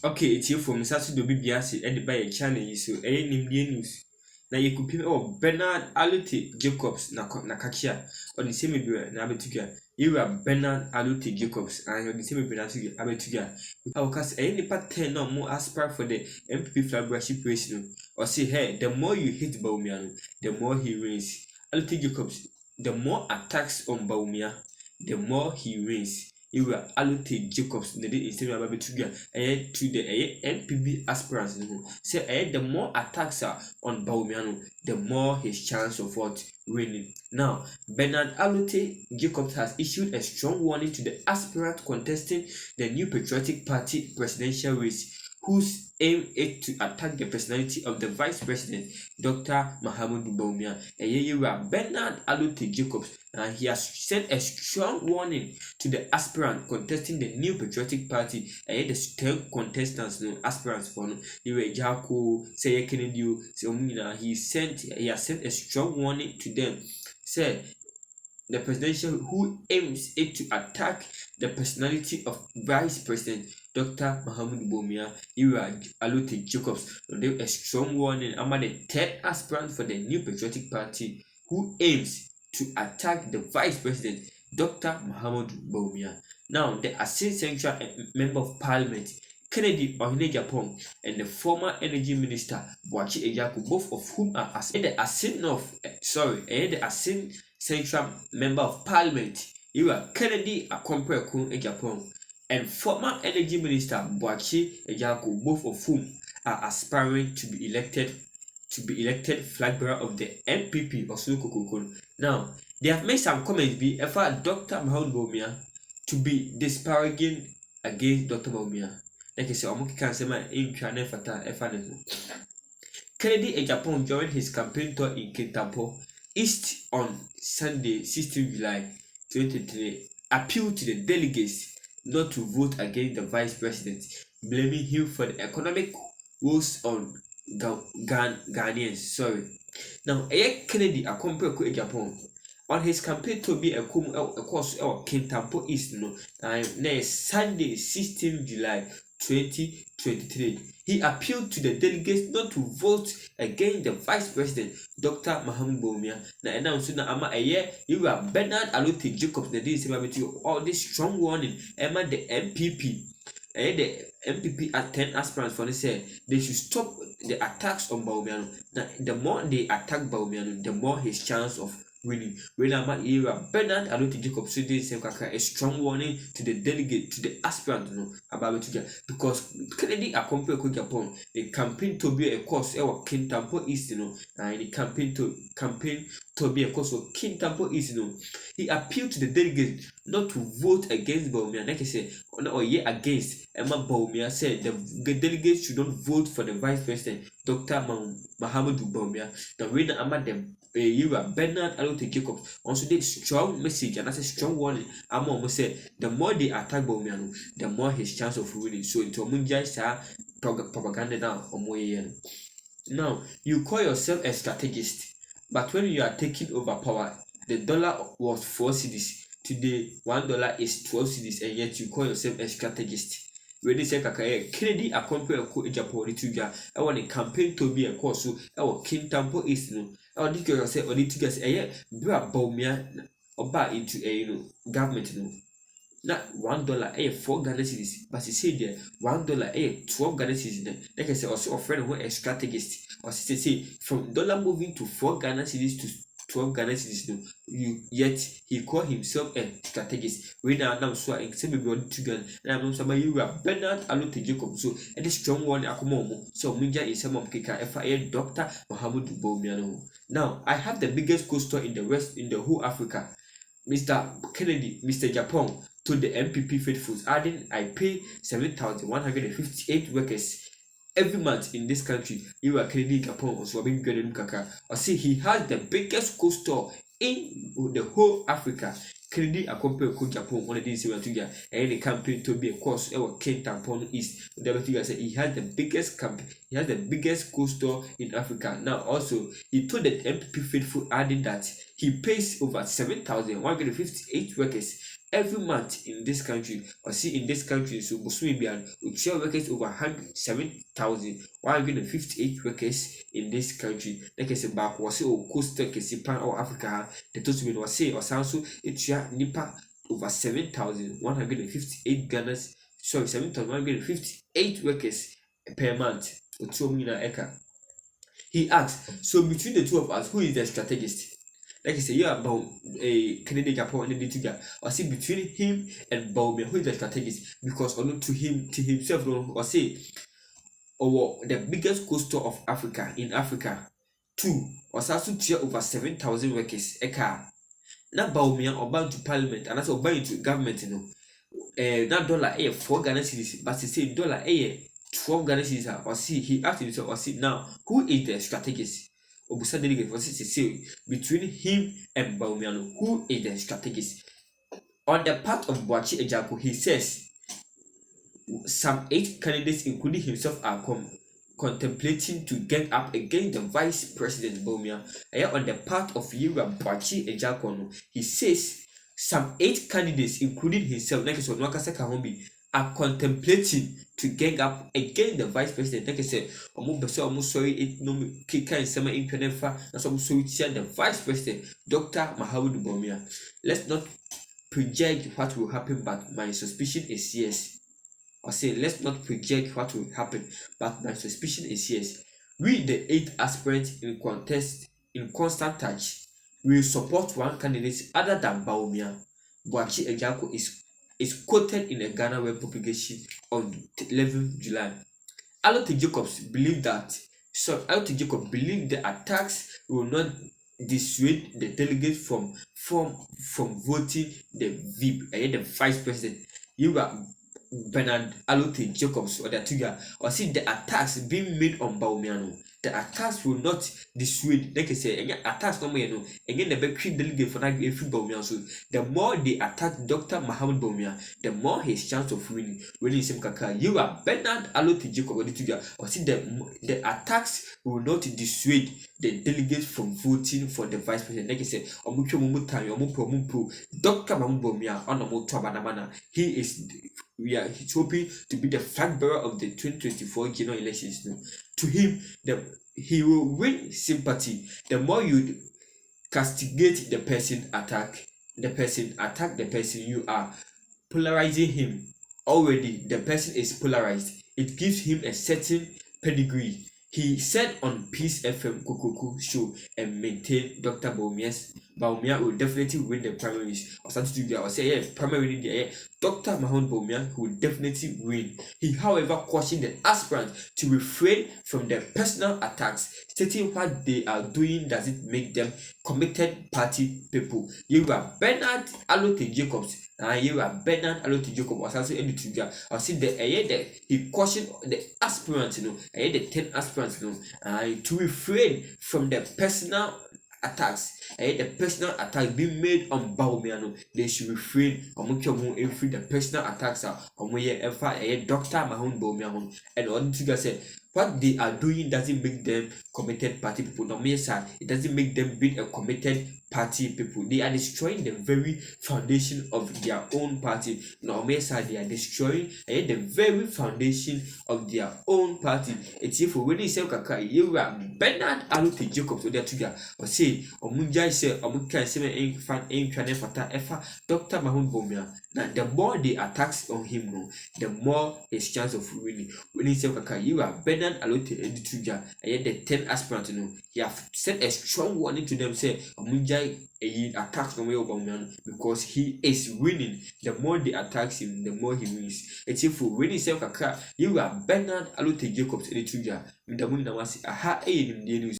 Okay, it's here from Sasu Dobi Biasi and the by channel so any news. Na you could oh Bernard Allotey Jacobs na kachia or the same be na abetuga. You are Bernard Allotey Jacobs and the same be na abetuga. How cast any part 10 no more aspire for the MPP flagship race no or say hey the more you hit Bawumia the more he wins. Allotey Jacobs the more attacks on Bawumia the more he wins. You were Allotey Jacobs na the same abetuga to the NPB aspirants say the more attacks are on Bawumia the more his chance of what winning. Now, Bernard Allotey Jacobs has issued a strong warning to the aspirant contesting the New Patriotic Party presidential race, whose aim is to attack the personality of the Vice President, Dr. Mahamudu Bawumia. Bernard Allotey Jacobs, and he has sent a strong warning to the aspirant contesting the New Patriotic Party. The 10 contestants, aspirants for Jako, say Kennedy, he has sent a strong warning to them. Say the presidential who aims it to attack the personality of Vice President Dr. Mahamudu Bawumia, Allotey Jacobs. They a strong warning among the 10 aspirant for the New Patriotic Party who aims to attack the Vice President Dr. Mahamudu Bawumia. Now, the Assistant Central Member of Parliament Kennedy Ohene Japan and the former Energy Minister Boachi Ejaku, both of whom are the Assistant Central Member of Parliament, Kennedy Akompreko Japan and former Energy Minister Boachi Ejaku, both of whom are aspiring to be elected flag bearer of the NPP or Sulukuku. Now, they have made some comments about Dr. Mahamudu Bawumia to be disparaging against Dr. Bawumia. Like I said, Kennedy in Japan joined his campaign tour in Kintampo East on Sunday, 16 July 2023, appealed to the delegates not to vote against the vice president, blaming him for the economic woes on Ghanaians. Now, Kennedy accompanied in Japan on his campaign to be a course of Kintampo East next Sunday, 16 July 2023. He appealed to the delegates not to vote against the Vice President, Dr. Mahamudu Bawumia. Now, announced that you are Bernard Allotey Jacobs. The day is all this strong warning. Emma the MPP. The MPP at 10 aspirants for say they should stop the attacks on Bawumia. Now, the more they attack Bawumia, the more his chance of winning. When I'm at Bernard Allotey Jacobs, so this a strong warning to the delegate, to the aspirant, about it because Kennedy accompanied Japan. The campaign to be a course of Kintampo East, and the campaign to be a course of Kintampo East, he appealed to the delegates not to vote against Bawumia. Like I said, or against Emma Bawumia said the delegates should not vote for the Vice President, Dr. Mahamudu Bawumia. The winner among them. Bernard Allotey Jacobs also did strong message and that's a strong warning. I'm almost said the more they attack Bawumia, the more his chance of winning. So into Munjai propaganda now or more. Now you call yourself a strategist, but when you are taking over power, the dollar was 4 cedis. Today $1 is 12 cedis, and yet you call yourself a strategist. When they say Kennedy accompanied a Japan to I want a campaign to be a course so our Kintampo East or this girl say or the two guys bra Bawumia or buy into a government not $1 4 Ghana cedis, but he said there $1 12 Ghana cedis. Like I say, also a friend who a strategist or say from dollar moving to 4 Ghana cedis to 12 Ghana cedis yet he called himself a strategist. We now so in same be to Ghana and I'm somebody you are Bernard Allotey Jacobs. So and this strong one akomo so Minja is some of Kika FIA Dr. Mahamudu Bawumia. Now I have the biggest coaster in the whole Africa. Mr. Kennedy, Mr. Japan to the MPP faithfuls, adding I pay 7,158 workers every month in this country. You are Kennedy Japan also being good kaka. Or see he has the biggest coaster in the whole Africa. Kennedy accompanied Japan one of these together and the campaign to be a course our Kintampo East. The say he has the biggest campaign, he has the biggest coaster in Africa. Now also he told the MPP faithful adding that he pays over 7,158 workers every month in this country, or see in this country, so Bosumi workers over 7,158 workers in this country. Like I said, back was coastal Kesipan or Africa, the total was say or Sansu, it's Nipa over 7,158 Ghanas, sorry, 7,158 workers per month. He asked, so between the two of us, who is the strategist? Like I say, yeah, about a Canadian Japan and the Tiga. Or see between him and Bawumia, who is the strategist? Because or not to himself, or say, or the biggest coastal of Africa in Africa. Two, or also tier over 7,000 workers. Eka. Now Bawumia or bound to parliament, and also bound to government, you know. That dollar 4 Ghana cedis, but he say dollar 12 Ghana cedis. Or see, he asked himself, or see now, who is the strategist? Obusa delegate for say between him and Bawumia, who is the strategist? On the part of Boachi Ejako, he says some 8 candidates, including himself, are contemplating to get up against the vice president Bawumia. And on the part of Yura Boachi Ejako, he says some 8 candidates, including himself, like so Nwakasa Kahombi, are contemplating to gang up against the vice president. Like I said, almost sorry, it no kika and summer in Penefa, that's almost sorry the vice president, Dr. Mahamudu Bawumia. Let's not project what will happen, but my suspicion is yes. Or say, let's not project what will happen, but my suspicion is yes. We, the 8 aspirants in contest, in constant touch, will support one candidate other than Bawumia. Boachi Ejako is quoted in a Ghana web publication on 11 July. Allotey Jacobs believed the attacks will not dissuade the delegates from voting the VIP, the vice president. You are Bernard Allotey Jacobs or the Tuga, or see the attacks being made on Bawumia. The attacks will not dissuade. Like I say, any attacks no more, and then the back delegate for that Bawumia. So the more they attack Dr. Mahamudu Bawumia, the more his chance of winning. When you say Kaka, you are Bernard Allotey Jacobs or the Tuga, or see the attacks will not dissuade the delegates from voting for the vice president. Like I said, Dr. Mahamudu Bawumia on the Motor. He's hoping to be the flag bearer of the 2024 general elections. No. To him, he will win sympathy. The more you castigate the person, attack the person, you are polarizing him. Already, the person is polarized. It gives him a certain pedigree. He said on Peace FM Kokoku show and maintained Dr. Bawumia will definitely win the primaries. Or something to do, or say, yeah, primary there. Dr. Mahamudu Bawumia will definitely win. He, however, cautioned the aspirants to refrain from their personal attacks, stating what they are doing doesn't make them committed party people. You are Bernard Allotey Jacobs. You are Bernard Allotey Jacobs was also in the trigger. I see he cautioned the aspirants, the 10 aspirants, to refrain from their personal attacks. The personal attacks being made on Bawumia, they should refrain from the personal attacks on Dr. Mahamudu Bawumia. And on Tiga said, what they are doing doesn't make them committed party people. No, it doesn't make them be a committed party people. They are destroying the very foundation of their own party. No, they are destroying the very foundation of their own party. It's if when they say Kaka, you are Bernard Allotey Jacobs or their trigger, or say, or Munjai say, or Munkai say, fan, fata, efa, Dr. Mahamudu Bawumia. Now, the more they attacks on him, the more his chance of winning. When he say Kaka, you are Bernard Allotey and the trigger, and the 10 aspirants, he have sent a strong warning to them, say, Munjai attacks no way over because he is winning. The more they attack him, the more he wins. It's if when he say Kaka, you are Bernard Allotey Jacobs and the trigger. The money was aha in the news.